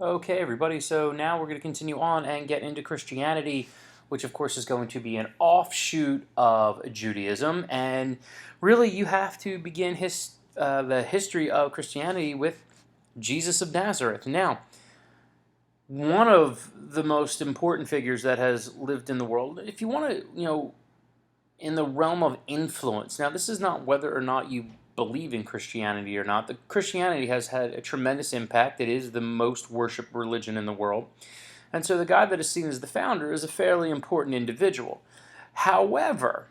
Okay, everybody, so now we're going to continue on and get into Christianity, which of course is going to be an offshoot of Judaism. And really, you have to begin the history of Christianity with Jesus of Nazareth. Now, one of the most important figures that has lived in the world, if you want to, in the realm of influence. Now, this is not whether or not you believe in Christianity or not. The Christianity has had a tremendous impact. It is the most worshipped religion in the world. And so the guy that is seen as the founder is a fairly important individual. However,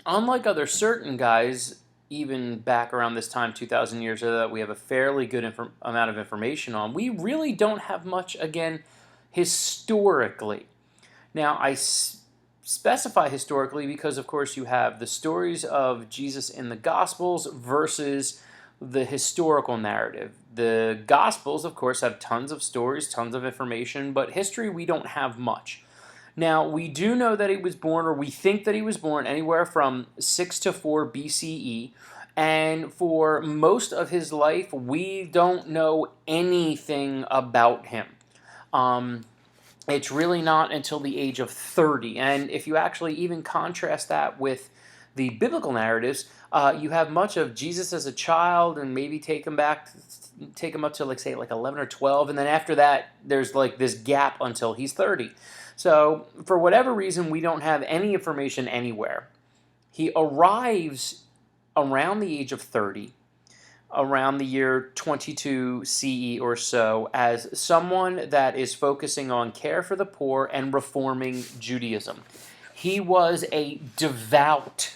unlike other certain guys, even back around this time, 2,000 years ago, that we have a fairly good amount of information on, we really don't have much, again, historically. Now, I specify historically because, of course, you have the stories of Jesus in the Gospels versus the historical narrative. The Gospels, of course, have tons of stories, tons of information, but history, we don't have much. Now, we do know that he was born, or we think that he was born, anywhere from 6 to 4 BCE, and for most of his life, we don't know anything about him. It's really not until the age of 30. And if you actually even contrast that with the biblical narratives, you have much of Jesus as a child and maybe take him up to, like, say, like 11 or 12. And then after that, there's like this gap until he's 30. So for whatever reason, we don't have any information anywhere. He arrives around the age of 30, around the year 22 CE or so, as someone that is focusing on care for the poor and reforming Judaism. He was a devout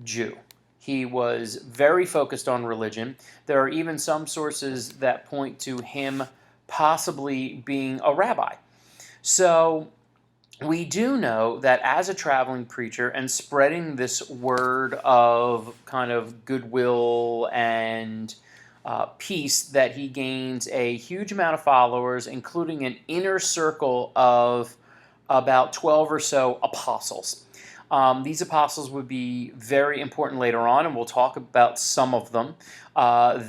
Jew. He was very focused on religion. There are even some sources that point to him possibly being a rabbi. So we do know that as a traveling preacher and spreading this word of kind of goodwill and peace, that he gains a huge amount of followers, including an inner circle of about 12 or so apostles. These apostles would be very important later on, and we'll talk about some of them.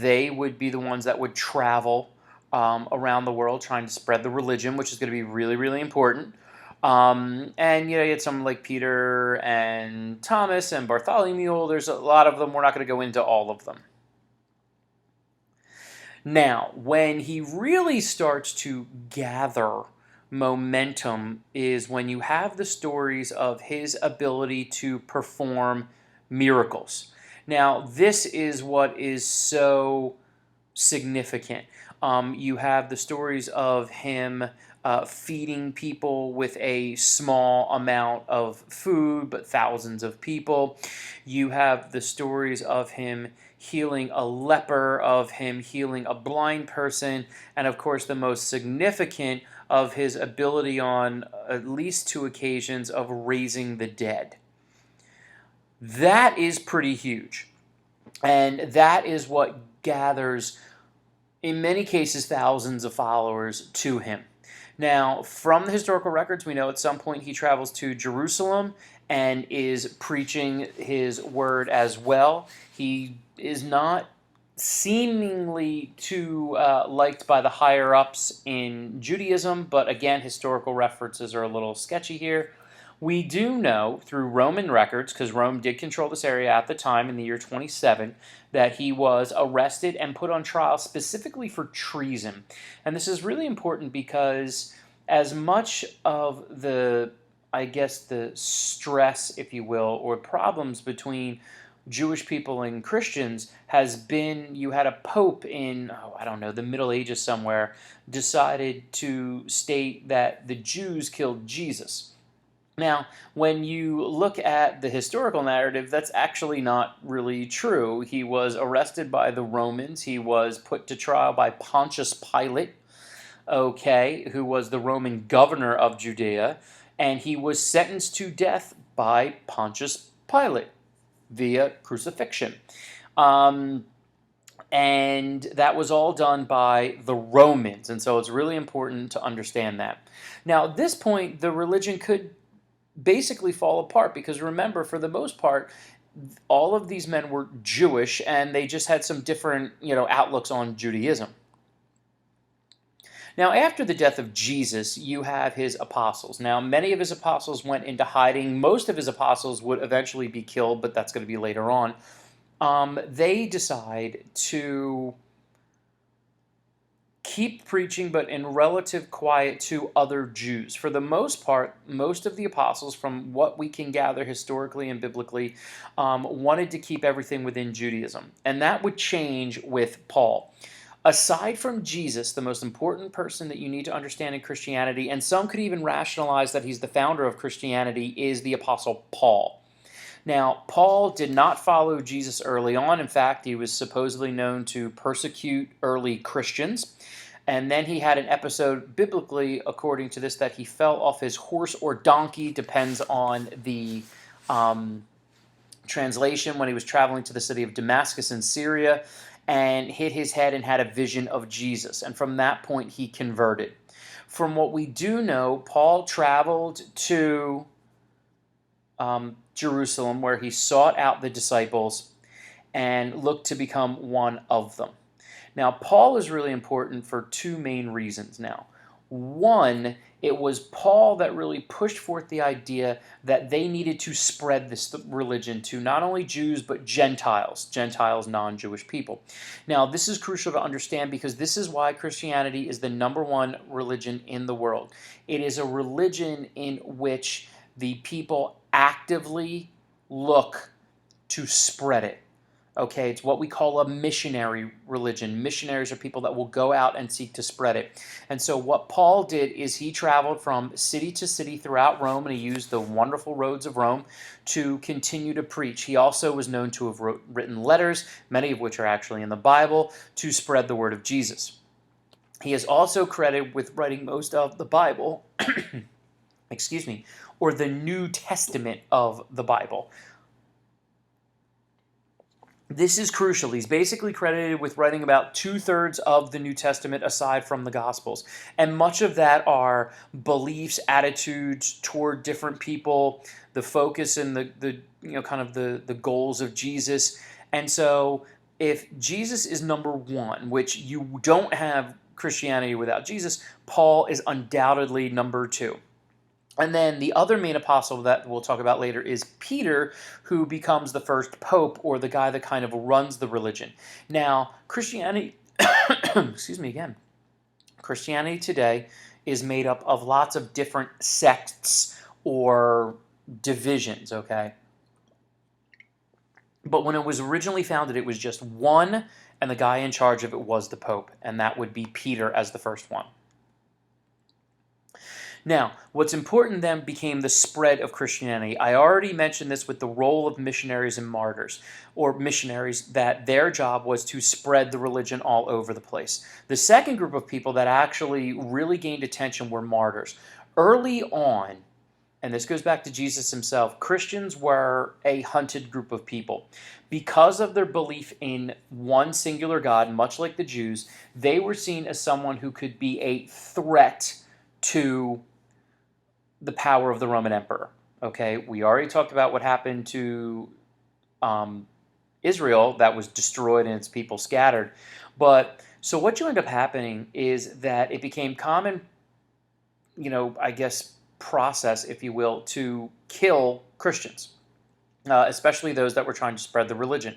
They would be the ones that would travel around the world trying to spread the religion, which is going to be really, really important. And you had some like Peter and Thomas and Bartholomew. There's a lot of them. We're not going to go into all of them. Now, when he really starts to gather momentum is when you have the stories of his ability to perform miracles. Now, this is what is so significant. You have the stories of him feeding people with a small amount of food, but thousands of people. You have the stories of him healing a leper, of him healing a blind person, and of course the most significant of his ability on at least 2 occasions of raising the dead. That is pretty huge. And that is what gathers, in many cases, thousands of followers to him. Now, from the historical records, we know at some point he travels to Jerusalem and is preaching his word as well. He is not seemingly too liked by the higher-ups in Judaism, but again, historical references are a little sketchy here. We do know through Roman records, because Rome did control this area at the time in the year 27, that he was arrested and put on trial specifically for treason. And this is really important because as much of the, I guess, the stress, if you will, or problems between Jewish people and Christians has been, you had a pope in, the Middle Ages somewhere, decided to state that the Jews killed Jesus. Now, when you look at the historical narrative, that's actually not really true. He was arrested by the Romans. He was put to trial by Pontius Pilate, who was the Roman governor of Judea, and he was sentenced to death by Pontius Pilate via crucifixion. And that was all done by the Romans, and so it's really important to understand that. Now, at this point, the religion could basically fall apart because, remember, for the most part, all of these men were Jewish and they just had some different, outlooks on Judaism. Now, after the death of Jesus, you have his apostles. Now, many of his apostles went into hiding. Most of his apostles would eventually be killed, but that's going to be later on. They decide to keep preaching, but in relative quiet to other Jews. For the most part, most of the apostles, from what we can gather historically and biblically, wanted to keep everything within Judaism. And that would change with Paul. Aside from Jesus, the most important person that you need to understand in Christianity, and some could even rationalize that he's the founder of Christianity, is the Apostle Paul. Now, Paul did not follow Jesus early on. In fact, he was supposedly known to persecute early Christians. And then he had an episode, biblically, according to this, that he fell off his horse or donkey, depends on the translation, when he was traveling to the city of Damascus in Syria, and hit his head and had a vision of Jesus. And from that point, he converted. From what we do know, Paul traveled to Jerusalem, where he sought out the disciples and looked to become one of them. Now, Paul is really important for two main reasons now. One, it was Paul that really pushed forth the idea that they needed to spread this religion to not only Jews, but Gentiles, non-Jewish people. Now, this is crucial to understand because this is why Christianity is the number one religion in the world. It is a religion in which the people actively look to spread it. Okay, it's what we call a missionary religion. Missionaries are people that will go out and seek to spread it. And so what Paul did is he traveled from city to city throughout Rome, and he used the wonderful roads of Rome to continue to preach. He also was known to have written letters, many of which are actually in the Bible, to spread the word of Jesus. He is also credited with writing most of the Bible, excuse me, or the New Testament of the Bible. This is crucial. He's basically credited with writing about 2/3 of the New Testament aside from the Gospels. And much of that are beliefs, attitudes toward different people, the focus and the goals of Jesus. And so if Jesus is number one, which you don't have Christianity without Jesus, Paul is undoubtedly number two. And then the other main apostle that we'll talk about later is Peter, who becomes the first pope, or the guy that kind of runs the religion. Now, Christianity, excuse me again, Christianity today is made up of lots of different sects or divisions, okay? But when it was originally founded, it was just one, and the guy in charge of it was the pope, and that would be Peter as the first one. Now, what's important then became the spread of Christianity. I already mentioned this with the role of missionaries and martyrs, or missionaries, that their job was to spread the religion all over the place. The second group of people that actually really gained attention were martyrs. Early on, and this goes back to Jesus himself, Christians were a hunted group of people. Because of their belief in one singular God, much like the Jews, they were seen as someone who could be a threat to the power of the Roman emperor. Okay, we already talked about what happened to Israel, that was destroyed and its people scattered. But so what you end up happening is that it became common, I guess, process, if you will, to kill Christians, especially those that were trying to spread the religion.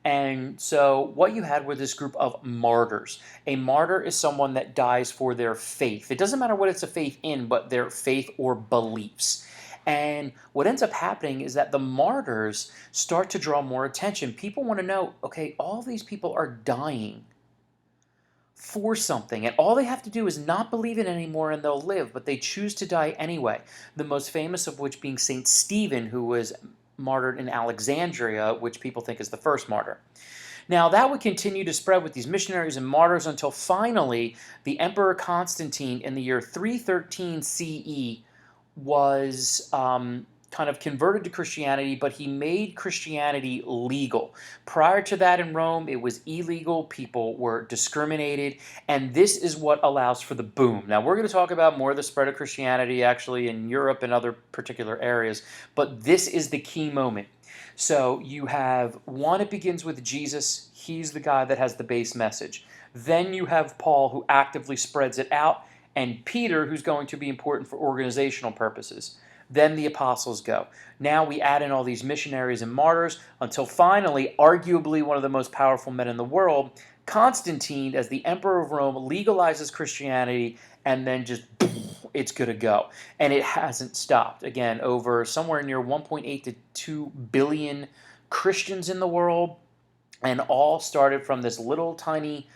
And so what you had were this group of martyrs. A martyr is someone that dies for their faith. It doesn't matter what it's a faith in, but their faith or beliefs. And what ends up happening is that the martyrs start to draw more attention. People want to know, okay, all these people are dying for something, and all they have to do is not believe it anymore and they'll live, but they choose to die anyway. The most famous of which being St. Stephen, who was martyred in Alexandria, which people think is the first martyr. Now, that would continue to spread with these missionaries and martyrs until finally the Emperor Constantine in the year 313 CE was kind of converted to Christianity, but he made Christianity legal. Prior to that in Rome, it was illegal. People were discriminated, and this is what allows for the boom. Now, we're going to talk about more of the spread of Christianity actually in Europe and other particular areas, but this is the key moment. So you have one, it begins with Jesus. He's the guy that has the base message. Then you have Paul, who actively spreads it out, and Peter, who's going to be important for organizational purposes. Then the apostles go. Now we add in all these missionaries and martyrs until finally, arguably one of the most powerful men in the world, Constantine, as the emperor of Rome, legalizes Christianity, and then just it's good to go. And it hasn't stopped. Again, over somewhere near 1.8 to 2 billion Christians in the world, and all started from this little tiny,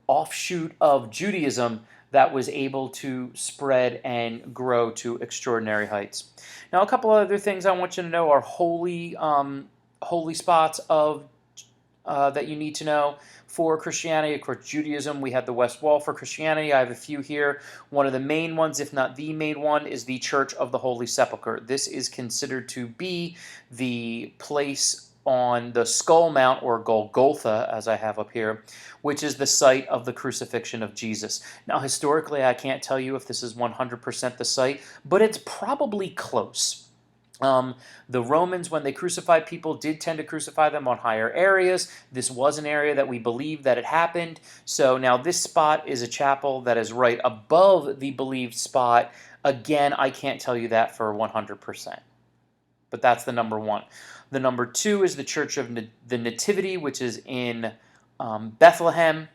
offshoot of Judaism that was able to spread and grow to extraordinary heights. Now, a couple other things I want you to know are holy spots of that you need to know for Christianity. Of course, Judaism, we have the West Wall. For Christianity, I have a few here. One of the main ones, if not the main one, is the Church of the Holy Sepulchre. This is considered to be the place on the Skull Mount, or Golgotha, as I have up here, which is the site of the crucifixion of Jesus. Now, historically, I can't tell you if this is 100% the site, but it's probably close. The Romans, when they crucified people, did tend to crucify them on higher areas. This was an area that we believe that it happened. So now this spot is a chapel that is right above the believed spot. Again, I can't tell you that for 100%. But that's the number one. The number two is the Church of the Nativity, which is in Bethlehem,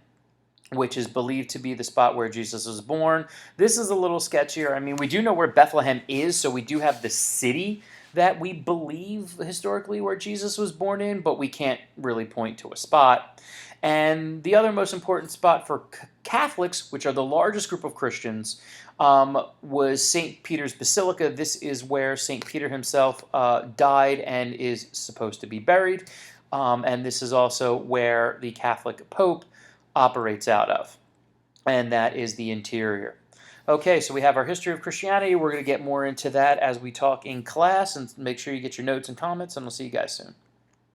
which is believed to be the spot where Jesus was born. This is a little sketchier. I mean, we do know where Bethlehem is, so we do have the city that we believe historically where Jesus was born in, but we can't really point to a spot. And the other most important spot for Catholics, which are the largest group of Christians, was St. Peter's Basilica. This is where St. Peter himself died and is supposed to be buried. And this is also where the Catholic Pope operates out of. And that is the interior. Okay, so we have our history of Christianity. We're going to get more into that as we talk in class. And make sure you get your notes and comments, and we'll see you guys soon.